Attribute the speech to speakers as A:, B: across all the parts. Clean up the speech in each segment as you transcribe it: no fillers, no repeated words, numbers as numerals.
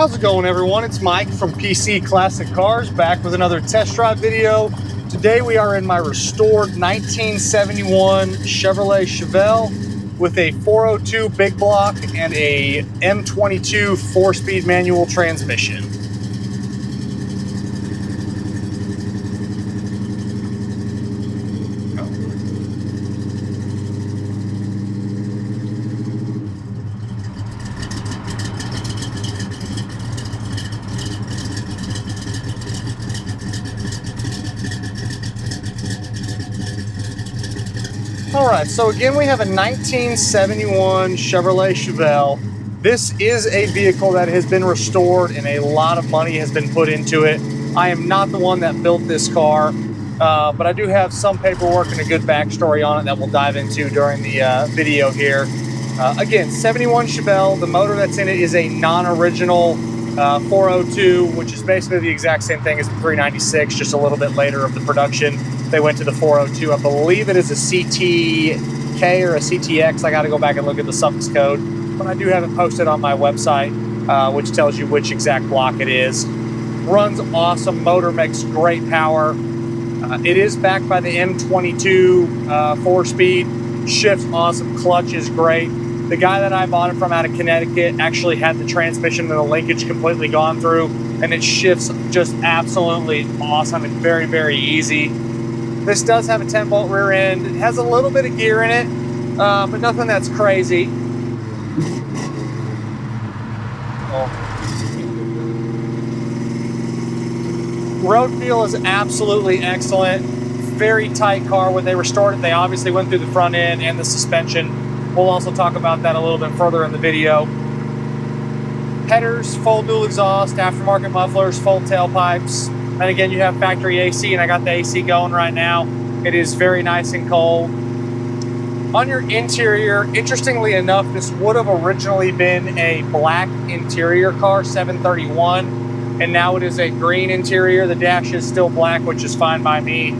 A: How's it going, everyone? It's Mike from PC Classic Cars, back with another test drive video. Today we are in my restored 1971 Chevrolet Chevelle with a 402 big block and a M22 4-speed manual transmission. All right, so again, we have a 1971 Chevrolet Chevelle. This is a vehicle that has been restored and a lot of money has been put into it. I am not the one that built this car, but I do have some paperwork and a good backstory on it that we'll dive into during the video here. Again, 71 Chevelle. The motor that's in it is a non-original 402, which is basically the exact same thing as the 396, just a little bit later of the production. They went to the 402. I believe it is a CTK or a CTX. I got to go back and look at the suffix code, but I do have it posted on my website, which tells you which exact block it is. Runs awesome. Motor makes great power. It is backed by the M22 4-speed. Shifts awesome. Clutch is great. The guy that I bought it from out of Connecticut actually had the transmission and the linkage completely gone through, and it shifts just absolutely awesome and very, very easy. This does have a 10-bolt rear end. It has a little bit of gear in it, but nothing that's crazy. Road feel is absolutely excellent. Very tight car. When they restored it, they obviously went through the front end and the suspension. We'll also talk about that a little bit further in the video. Headers, full dual exhaust, aftermarket mufflers, full tailpipes. And again, you have factory AC, and I got the AC going right now. It is very nice and cold. On your interior, interestingly enough, this would have originally been a black interior car, 731, and now it is a green interior. The dash is still black, which is fine by me.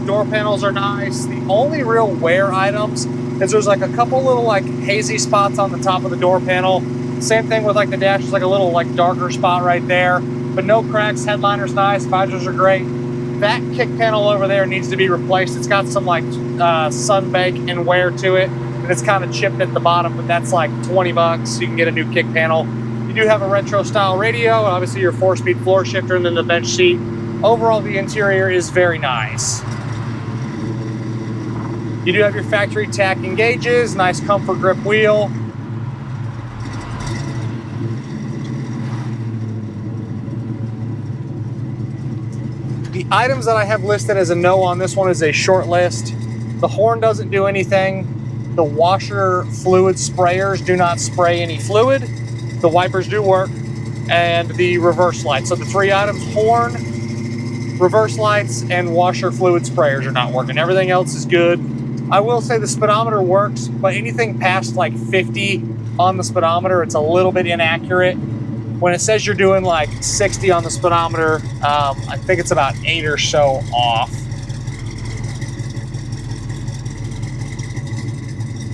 A: Door panels are nice. The only real wear items is there's like a couple little like hazy spots on the top of the door panel. Same thing with like the dash, is like a little like darker spot right there. But no cracks. Headliner's nice, visors are great. That kick panel over there needs to be replaced. It's got some like sunbake and wear to it, and it's kind of chipped at the bottom, but that's like 20 bucks. You can get a new kick panel. You do have a retro style radio, and obviously your 4-speed floor shifter, and then the bench seat. Overall, the interior is very nice. You do have your factory tacking gauges, nice comfort grip wheel. The items that I have listed as a no on this one is a short list. The horn doesn't do anything. The washer fluid sprayers do not spray any fluid. The wipers do work. And the reverse lights. So the three items, horn, reverse lights, and washer fluid sprayers are not working. Everything else is good. I will say the speedometer works, but anything past like 50 on the speedometer, it's a little bit inaccurate. When it says you're doing like 60 on the speedometer, I think it's about 8 or so off.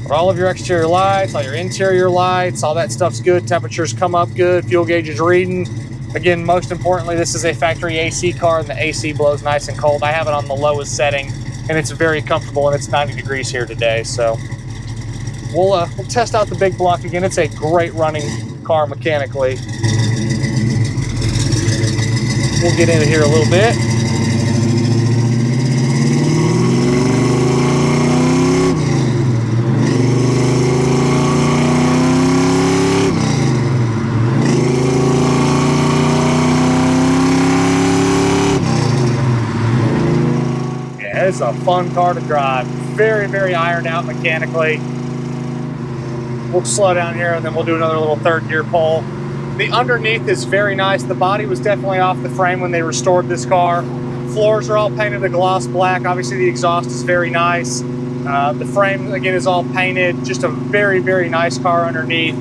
A: But all of your exterior lights, all your interior lights, all that stuff's good. Temperatures come up good, fuel gauge is reading. Again, most importantly, this is a factory AC car, and the AC blows nice and cold. I have it on the lowest setting, and it's very comfortable, and it's 90 degrees here today. So we'll test out the big block again. It's a great running car mechanically. We'll get into here a little bit. Yeah, it's a fun car to drive. Very, very ironed out mechanically. We'll slow down here and then we'll do another little third gear pull. The underneath is very nice. The body was definitely off the frame when they restored this car. Floors are all painted a gloss black. Obviously the exhaust is very nice. The frame again is all painted. Just a very, very nice car underneath.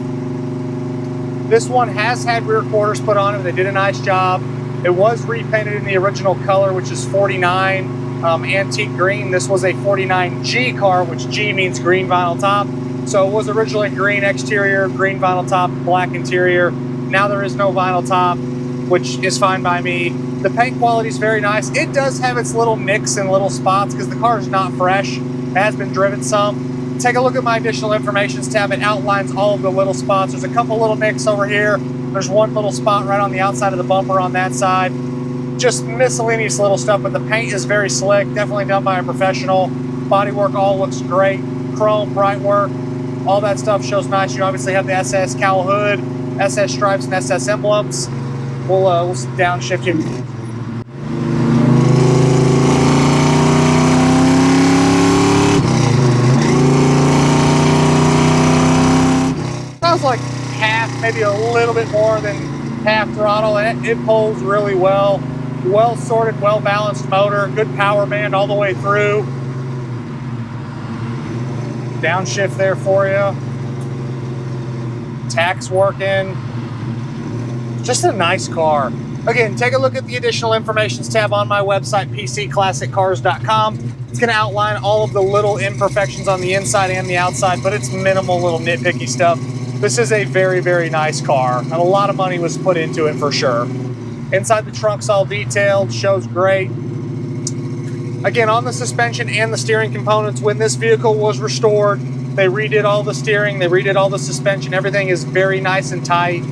A: This one has had rear quarters put on it. They did a nice job. It was repainted in the original color, which is 49 antique green. This was a 49G car, which G means green vinyl top. So it was originally green exterior, green vinyl top, black interior. Now there is no vinyl top, which is fine by me. The paint quality is very nice. It does have its little nicks and little spots because the car is not fresh. It has been driven some. Take a look at my additional information tab. It outlines all of the little spots. There's a couple little nicks over here. There's one little spot right on the outside of the bumper on that side. Just miscellaneous little stuff, but the paint is very slick, definitely done by a professional. Bodywork all looks great. Chrome, bright work, all that stuff shows nice. You obviously have the SS cowl hood, SS stripes, and SS emblems. We'll downshift you. Sounds like half, maybe a little bit more than half throttle, and it pulls really well. Well sorted, well balanced motor, good power band all the way through. Downshift there for you. Tack's working. Just a nice car. Again, take a look at the additional information tab on my website, pcclassiccars.com. It's going to outline all of the little imperfections on the inside and the outside, but it's minimal little nitpicky stuff. This is a very, very nice car, and a lot of money was put into it for sure. Inside the trunk's all detailed, shows great. Again, on the suspension and the steering components, when this vehicle was restored, they redid all the steering, they redid all the suspension. Everything is very nice and tight.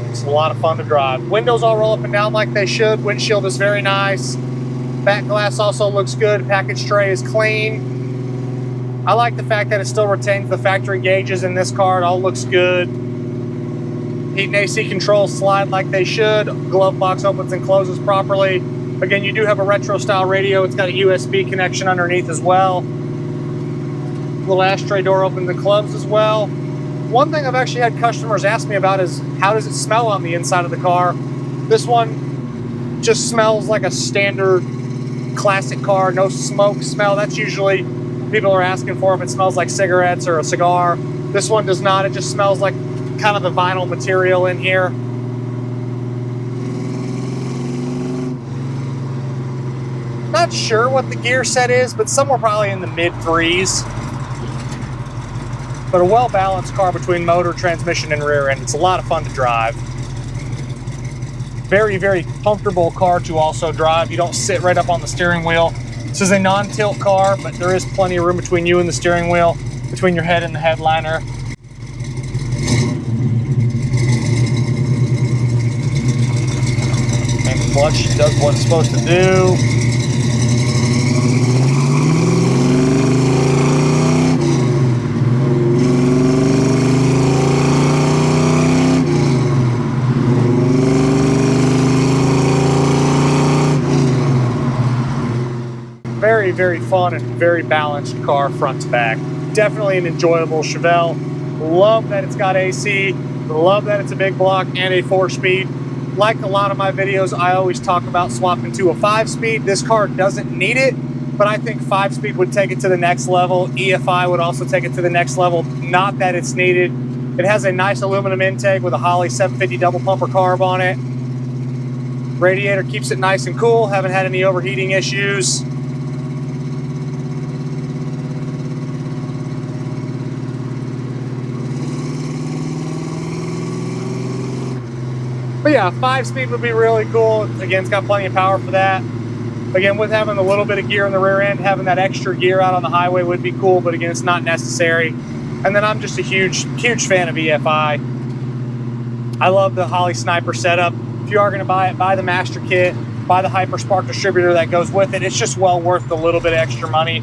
A: It's a lot of fun to drive. Windows all roll up and down like they should. Windshield is very nice. Back glass also looks good. Package tray is clean. I like the fact that it still retains the factory gauges in this car. It all looks good. Heat and AC controls slide like they should. Glove box opens and closes properly. Again, you do have a retro style radio. It's got a USB connection underneath as well. Little ashtray door opens and closes as well. One thing I've actually had customers ask me about is how does it smell on the inside of the car? This one just smells like a standard classic car, no smoke smell. That's usually people are asking for if it smells like cigarettes or a cigar. This one does not. It just smells like kind of the vinyl material in here. Not sure what the gear set is, but somewhere probably in the mid threes. But a well-balanced car between motor, transmission, and rear end. It's a lot of fun to drive. Very, very comfortable car to also drive. You don't sit right up on the steering wheel. This is a non-tilt car, but there is plenty of room between you and the steering wheel, between your head and the headliner. And the clutch does what it's supposed to do. Very, very fun and very balanced car front to back. Definitely an enjoyable Chevelle. Love that it's got AC. Love that it's a big block and a 4-speed. Like a lot of my videos, I always talk about swapping to a 5-speed. This car doesn't need it, but I think 5-speed would take it to the next level. EFI would also take it to the next level. Not that it's needed. It has a nice aluminum intake with a Holley 750 double pumper carb on it. Radiator keeps it nice and cool. Haven't had any overheating issues. But yeah, 5-speed would be really cool. Again, it's got plenty of power for that. Again, with having a little bit of gear in the rear end, having that extra gear out on the highway would be cool, but again, it's not necessary. And then I'm just a huge fan of EFI. I love the Holley Sniper setup. If you are going to buy it, buy the master kit, buy the Hyperspark distributor that goes with it. It's just well worth the little bit of extra money.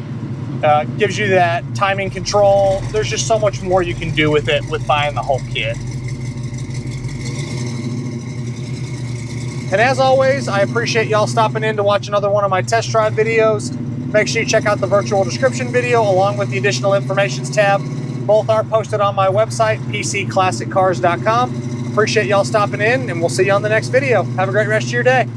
A: Gives you that timing control. There's just so much more you can do with it with buying the whole kit. And as always, I appreciate y'all stopping in to watch another one of my test drive videos. Make sure you check out the virtual description video along with the additional information tab. Both are posted on my website, pcclassiccars.com. Appreciate y'all stopping in, and we'll see you on the next video. Have a great rest of your day.